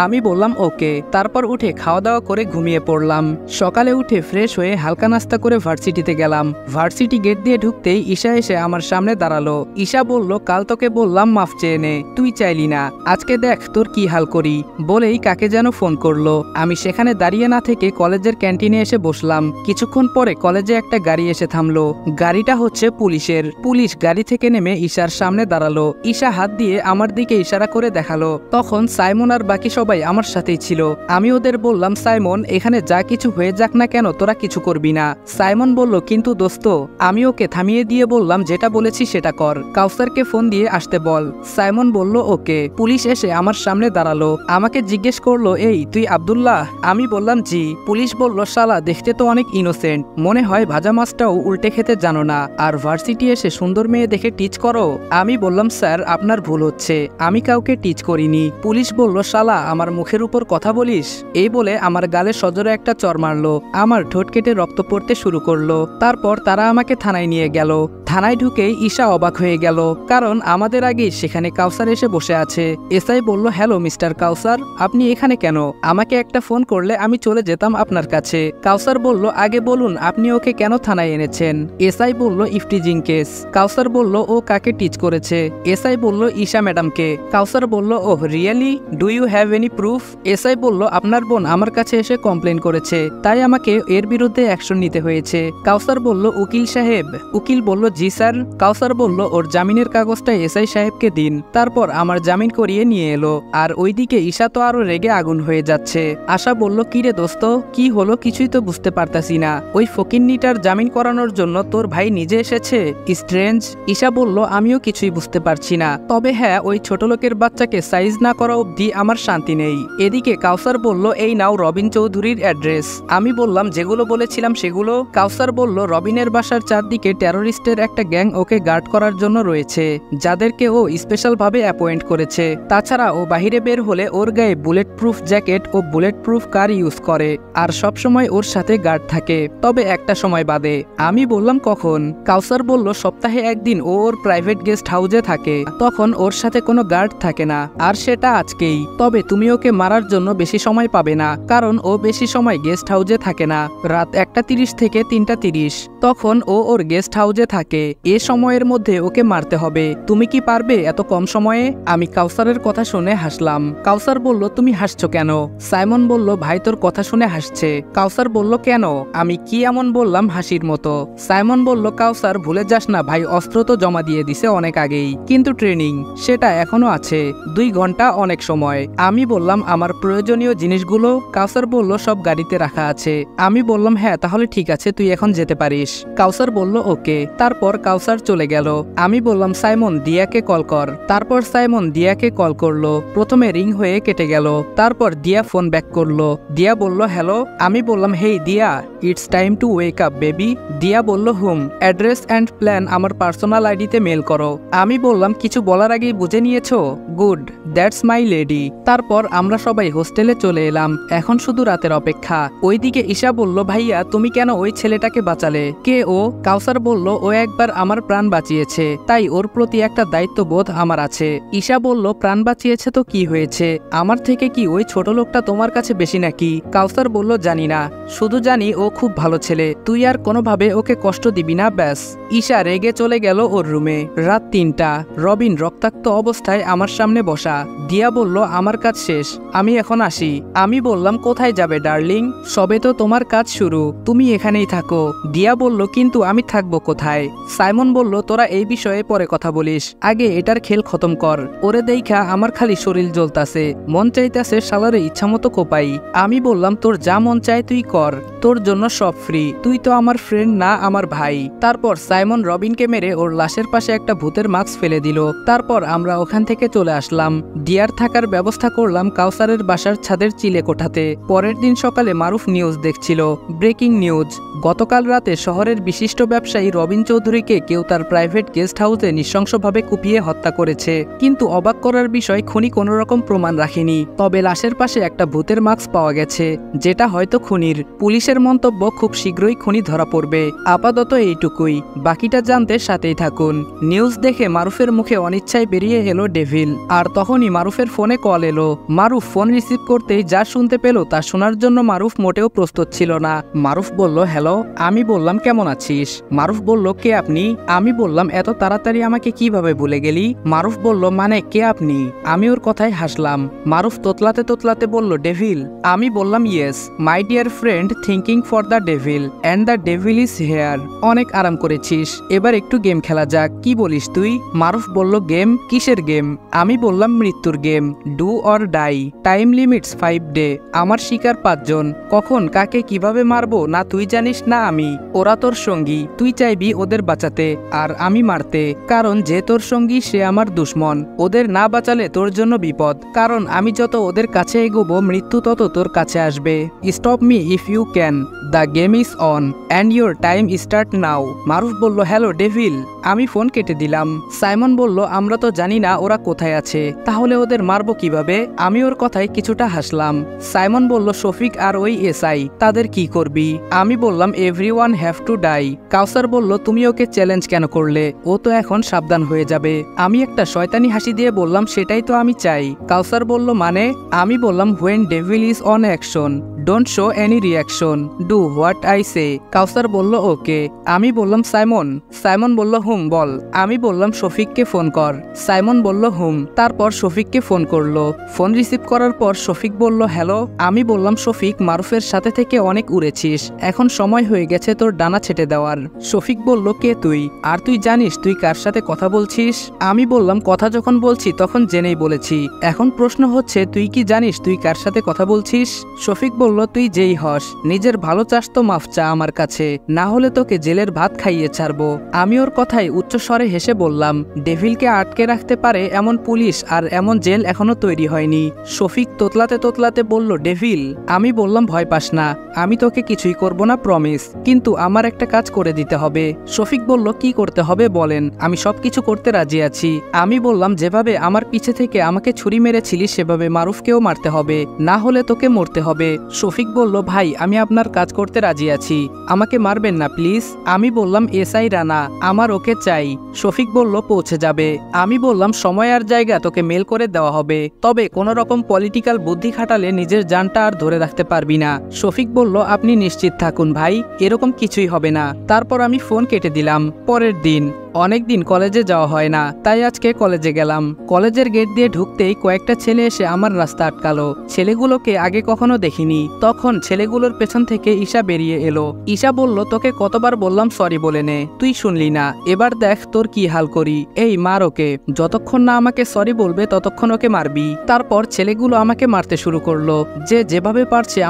আমি বললাম ওকে। তারপর উঠে খাওয়া দাওয়া করে ঘুমিয়ে পড়লাম। সকালে উঠে ফ্রেশ হয়ে হালকা নাস্তা করে ভার্সিটিতে গেলাম। ভার্সিটি গেট দিয়ে ঢুকতেই ঈশা এসে আমার সামনে দাঁড়ালো। ঈশা বলল, কাল তোকে বললাম মাফ চেয়ে নে, তুই চাইলি না, আজকে দেখ তোর কি হাল করি। বলেই কাকে যেন ফোন করলো। আমি সেখানে দাঁড়িয়ে না থেকে কলেজের ক্যান্টিনে এসে বসলাম। কিছুক্ষণ পরে কলেজে একটা গাড়ি এসে থামলো। গাড়িটা হচ্ছে পুলিশের। পুলিশ গাড়ি থেকে নেমে ঈশার সামনে দাঁড়ালো। ঈশা হাত দিয়ে আমার দিকে ইশারা করে দেখালো। তখন সাইমন আর বাকি সবাই আমার সাথেই ছিল। আমি ওদের বললাম, সাইমন, এখানে যা কিছু হয়ে যাক না কেন তোরা কিছু করবি না। সাইমন বলল, কিন্তু দোস্ত। আমি ওকে থামিয়ে দিয়ে বললাম, যেটা বলেছি সেটা কর, কাউসারকে ফোন দিয়ে আসতে বল। সাইমন বলল ওকে। পুলিশ এসে আমার সামনে দাঁড়ালো। আমাকে জিজ্ঞেস করলো, এই তুই আব্দুল্লাহ? আমি বললাম জি। পুলিশ বলল, শালা দেখতে তো অনেক ইনোসেন্ট, মনে হয় ভাজা মাছটাও উল্টে খেতে জানো না, আর ভার্সিটি এসে সুন্দর মেয়ে দেখে টিচ করো। আমি বললাম, স্যার আপনার ভুল হচ্ছে, আমি কাউকে টিচ করিনি। পুলিশ বলল, শালা আমার মুখের উপর কথা বলিস? এই বলে আমার গালে সজোরে একটা চর মারলো। আমার ঠোঁট কেটে রক্ত পড়তে শুরু করলো। তারপর তারা আমাকে থানায় নিয়ে গেল। থানায় ঢুকেই ঈশা অবাক হয়ে গেল, কারণ আমাদের আগেই সেখানে কাউসার এসে বসে আছে। এসআই বলল, হ্যালো মিস্টার কাউসার, আপনি এখানে কেন? আমাকে একটা ফোন করলে আমি চলে যেতাম আপনার কাছে। কাউসার বলল, আগে বলুন আপনি ওকে কেন থানায় এনেছেন? এসআই বলল, ইফটিজিং কেস। কাউসার বলল, ও কাকে টিচ করেছে? এসআই বলল, ঈশা ম্যাডামকে। কাউসার বলল, oh really, do you have any proof? SI বলল, আপনার বোন আমার কাছে এসে কমপ্লেন করেছে, তাই আমাকে এর বিরুদ্ধে অ্যাকশন নিতে হয়েছে। কাউসার বলল, উকিল সাহেব? উকিল বলল, জি স্যার। কাউসার বলল, ওর জামিনের কাগজটা এসআই সাহেবকে দিন। তারপর আমার জামিন করিয়ে নিয়ে এলো। আর ওইদিকে ঈশা তো আরো রেগে আগুন হয়ে যাচ্ছে। আশা বলল, কিরে দোস্ত, কি হলো? কিছুই তো বুঝতে পারতাছি না। ওই ফকিন্নিটার জামিন করানোর জন্য তোর ভাই নিজে এসেছে? স্ট্রেঞ্জ। ঈশা বলল, আমিও কিছুই বুঝতে পারছি না, তবে হ্যাঁ, ওই ছোট লোকের বাচ্চাকে সাইজ না করা অবধি আমার শান্তি নেই। এদিকে কাউসার বলল, এই নাও রবিন চৌধুরীর অ্যাড্রেস। আমি বললাম, যেগুলো বলেছিলাম সেগুলো? কাউসার বলল, রবিনের বাসার চারদিকে টেরোরিস্টের একটা গ্যাং ওকে গার্ড করার জন্য রয়েছে, যাদেরকে ও স্পেশাল ভাবে অ্যাপয়েন্ট করেছে। তাছাড়া ও বাহিরে বের হলে ওর গায়ে বুলেট প্রুফ জ্যাকেট ও বুলেট প্রুফ কার ইউজ করে, আর সবসময় ওর সাথে গার্ড থাকে, তবে একটা সময় বাদে। আমি বললাম, কখন? কাউসার বলল, সপ্তাহে একদিন ও ওর প্রাইভেট গেস্ট হাউসে থাকে, তখন ওর সাথে কোনো গার্ড থাকে না, আর সেটা আজকেই। তবে তুমি ওকে মারার জন্য বেশি সময় পাবে না, কারণ ও বেশি সময় গেস্ট হাউসে থাকে না। রাত 1:30 থেকে 3:30 তখন ও ওর গেস্ট হাউসে থাকে। এ সময়ের মধ্যে ওকে মারতে হবে। তুমি কি পারবে এত কম সময়ে? আমি কাউসারের কথা শুনে হাসলাম। কাউসার বলল, তুমি হাসছো কেন? সাইমন বলল, ভাই তোর কথা শুনে হাসছে। কাউসার বলল, কেন? আমি কি এমন বললাম হাসির মতো? সাইমন বলল, কাউসার ভুলে যাস না ভাই, অস্ত্র তো জমা দিয়ে দিছে অনেক আগেই, কিন্তু ট্রেনিং সেটা এখনো আছে, 2 ঘন্টা অনেক সময়। আমি বললাম, আমার প্রয়োজনীয় জিনিসগুলো? কাউসার বলল, সব গাড়িতে রাখা আছে। আমি বললাম, হ্যাঁ তাহলে ঠিক আছে, তুই এখন যেতে পারিস। কাউসার বলল, ওকে। তারপর কাউসার চলে গেল। আমি বললাম, সাইমন দিয়াকে কল কর। তারপর সাইমন দিয়াকে কল করলো। প্রথমে রিং হয়ে কেটে গেল। তারপর দিয়া ফোন ব্যাক করলো। দিয়া বলল, হ্যালো। আমি বললাম, হেই দিয়া, it's time to wake up baby. দিয়া বলল, হুম, অ্যাড্রেস অ্যান্ড প্ল্যান আমার পার্সোনাল আইডিতে মেল করো। আমি বললাম, কিছু বলার আগেই বুঝে নিয়েছো? Good, that's my lady. তারপর আমরা সবাই হোস্টেলে চলে এলাম। এখন শুধু রাতের অপেক্ষা। ওইদিকে ঈশা বলল, ভাইয়া তুমি কেন ওই ছেলেটাকে বাঁচালে? কে ও? কাউসার বলল, ও একবার আমার প্রাণ বাঁচিয়েছে, তাই ওর প্রতি একটা দায়িত্ববোধ আমার আছে। ঈশা বলল, প্রাণ বাঁচিয়েছে তো কি হয়েছে? আমার থেকে কি ওই ছোট লোকটা তোমার কাছে বেশি নাকি? কাউসার বলল, জানি না, শুধু জানি ও খুব ভালো ছেলে, তুই আর কোনোভাবে ওকে কষ্ট দিবি না, ব্যাস। ঈশা রেগে চলে গেল ওর রুমে। রাত 3টা। রবিন রক্তাক্ত অবস্থায় আমার সামনে বসা। দিয়া বলল, আমার কাজ শেষ, আমি এখন আসি। আমি বললাম, কোথায় যাবে ডার্লিং? সবে তো তোমার কাজ শুরু, তুমি এখানেই থাকো। দিয়া বলল, কিন্তু আমি থাকবো কোথায়? সাইমন বলল, তোরা এই বিষয়ে পরে কথা বলিস, আগে এটার খেল খতম কর। ওরে দেখা আমার খালি শরীর জ্বলতাছে, মন চাইতেছে শালারে ইচ্ছামতো কোপাই। আমি বললাম, তোর যা মন চায় তুই কর, তোর জন্য সব ফ্রি, তুই তো আমার ফ্রেন্ড না, আমার ভাই। তারপর সাইমন রবিনকে মেরে ওর লাশের পাশে একটা ভূতের মাস্ক ফেলে দিল। তারপর আমরা ওখান থেকে চলে আসলাম। দিয়ার থাকার ব্যবস্থা করলাম কাউসারের বাসার ছাদের চিলে কোঠাতে। পরের দিন সকালে মারুফ নিউজ দেখছিল। ব্রেকিং নিউজ, গতকাল রাতে শহরের বিশিষ্ট ব্যবসায়ী রবিন চৌধুরী চৌধুরীকে কেউ তার প্রাইভেট গেস্ট হাউসে নৃশংসভাবে কুপিয়ে হত্যা করেছে। কিন্তু অবাক করার বিষয়, খুনি কোনো রকম প্রমাণ রাখেনি, তবে লাশের পাশে একটা ভূতের মাস্ক পাওয়া গেছে, যেটা হয়তো খুনির। পুলিশের মন্তব্য, খুব শীঘ্রই খুনি ধরা পড়বে। আপাতত এইটুকুই, বাকিটা জানতে সাথেই থাকুন। নিউজ দেখে মারুফের মুখে অনিচ্ছায় বেরিয়ে এলো ডেভিল। আর তখনই মারুফের ফোনে কল এলো। মারুফ ফোন রিসিভ করতেই যা শুনতে পেল তা শোনার জন্য মারুফ মোটেও প্রস্তুত ছিল না। মারুফ বলল, হ্যালো। আমি বললাম, কেমন আছিস? মারুফ বলল, কে আপনি? আমি বললাম, এত তাড়াতাড়ি আমাকে কিভাবে ভুলে গেলি? মারুফ বলল, মানে কে আপনি? আমি ওর কথায় হাসলাম। মারুফ তোতলাতে তোতলাতে বলল, ডেভিল। আমি বললাম, yes my dear friend, thinking for the devil and the devil is here. অনেক আরাম করেছিস, এবার একটু গেম খেলা যাক। কি বলিস তুই? মারুফ বলল, গেম? কিসের গেম? আমি বললাম, মৃত্যুর game, do or die. Time limits 5 day. আমার শিকার 5 জন। কখন কাকে কিভাবে মারবো না তুই জানিস না আমি। ওরা তোর সঙ্গী, তুই চাইবি ওদের বাঁচাতে আর আমি মারতে, কারণ যে তোর সঙ্গী সে আমার দুশ্মন। ওদের না বাঁচালে তোর জন্য বিপদ, কারণ আমি যত ওদের কাছে এগোবো মৃত্যু তত তোর কাছে আসবে। Stop me if you can, the game is on and your time start now. Maruf বলল, হ্যালো ডেভিল। আমি ফোন কেটে দিলাম। সাইমন বলল, আমরা তো জানি না ওরা কোথায় আছে, তাহলে ওদের মারবো কিভাবে? আমি ওর কথায় কিছুটা হাসলাম। সাইমন বলল, শফিক আর ওই এসআই, তাদের কি করবি? আমি বললাম, এভরিওয়ান হ্যাভ টু ডাই। কাউসার বলল, তুমি ওকে চ্যালেঞ্জ কেন করলে? ও তো এখন সাবধান হয়ে যাবে। আমি একটা শয়তানি হাসি দিয়ে বললাম, সেটাই তো আমি চাই। কাউসার বলল, মানে? আমি বললাম, when devil is on action don't show any reaction, do what I say. Kawsar বলল, ওকে। আমি বললাম, সাইমন। সাইমন বলল, হুম বল। আমি বললাম, শফিককে ফোন কর। সাইমন বলল, হুম। তারপর শফিককে ফোন করলো। ফোন রিসিভ করার পর শফিক বলল, হ্যালো। আমি বললাম, শফিক, মারুফের সাথে থেকে অনেক উড়েছিস, এখন সময় হয়ে গেছে তোর ডানা ছেটে দেওয়ার। শফিক বলল, কে তুই? আর তুই জানিস তুই কার সাথে কথা বলছিস? আমি বললাম, কথা যখন বলছি তখন জেনেই বলেছি, এখন প্রশ্ন হচ্ছে তুই কি জানিস তুই কার সাথে কথা বলছিস? শফিক বলল, তুই যেই হস, নিজের ভালো চাস তো মাফ চা আমার কাছে, না হলে তোকে জেলের ভাত খাইয়ে ছাড়বো। আমি ওর কথায় উচ্চস্বরে হেসে বললাম, ডেভিলকে আটকে রাখতে পারে এমন পুলিশ আর এমন জেল এখনো তৈরি হয়নি। শফিক তোতলাতে তোতলাতে বলল, ডেভিল। আমি বললাম, ভয় পাস না, আমি তোকে কিছুই করব না, প্রমিস, কিন্তু আমার একটা কাজ করে দিতে হবে। শফিক বলল, কি করতে হবে বলেন, আমি সবকিছু করতে রাজি আছি। আমি বললাম, যেভাবে আমার পিছে থেকে আমাকে ছুরি মেরেছিলি সেভাবে মারুফকেও মারতে হবে, না হলে তোকে মরতে হবে। শফিক বলল, ভাই আমি আপনার কাজ করতে রাজি আছি, আমাকে মারবেন না প্লিজ। আমি বললাম, এসআই রানা, আমার ওকে চাই। শফিক বলল, পৌঁছে যাবে। আমি বললাম, সময় আর জায়গা তোকে মেল করে দেওয়া হবে, তবে কোনো রকম পলিটিক্যাল বুদ্ধি খাটালে নিজের জানটা আর ধরে রাখতে পারবি না। শফিক বলল, আপনি নিশ্চিত থাকুন ভাই, এরকম কিছুই হবে না। তারপর আমি ফোন কেটে দিলাম। পরের দিন। অনেকদিন কলেজে যাওয়া হয় না, তাই আজকে কলেজে গেলাম। কলেজের গেট দিয়ে ঢুকতেই কয়েকটা ছেলে এসে আমার রাস্তা আটকালো। ছেলেগুলোকে আগে কখনো দেখিনি। তখন ছেলেগুলোর পেছন থেকে ঈশা বেরিয়ে এলো। ঈশা বলল, তোকে কতবার বললাম সরি বলে নে, তুই শুনলি না, এবার দেখ তোর কি হাল করি। এই মার ওকে, যতক্ষণ না আমাকে সরি বলবে ততক্ষণ ওকে মারবি। তারপর ছেলেগুলো আমাকে মারতে শুরু করলো, যে যেভাবে পারছে